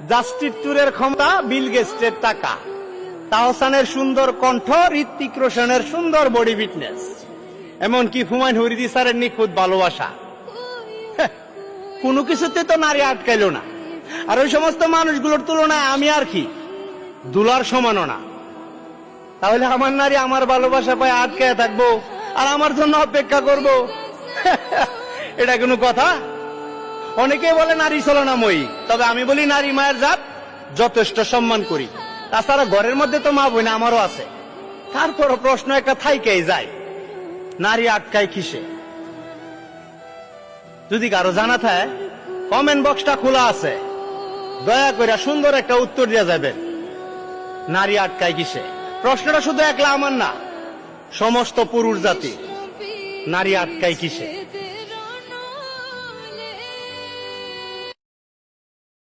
Justice ট্যুরের ক্ষমতা, বিল গেটসের টাকা, তাহসানের সুন্দর কণ্ঠ, ঋত্বিক রোশনের সুন্দর বডি ফিটনেস, এমনকি হুমায়ুন হরিদি স্যারের নিখুঁত ভালোবাসা, কোনো কিছুতে তো নারী আটকাইল না। আর ওই সমস্ত মানুষগুলোর তুলনায় আমি আর কি, দুলার সমানও না। তাহলে আমার নারী আমার ভালোবাসা পায় আটকায় থাকবো আর আমার জন্য অপেক্ষা করব? এটা কোনো কথা? অনেকে বলে নারী ছলনাময়ী, তবে আমি বলি নারী মায়ের জাত, যথেষ্ট সম্মান করি। তাছাড়া ঘরের মধ্যে তো মা বোন আমারও আছে। তারপরও প্রশ্ন একটা থাইকেই যায়, নারী আটকায় কিসে? যদি কারো জানা থাকে, কমেন্ট বক্সটা খোলা আছে, দয়া করে সুন্দর একটা উত্তর দেওয়া যাবে। নারী আটকায় কিসে? প্রশ্নটা শুধু একলা আমার না, সমস্ত পুরুষ জাতি। নারী আটকায় কিসে?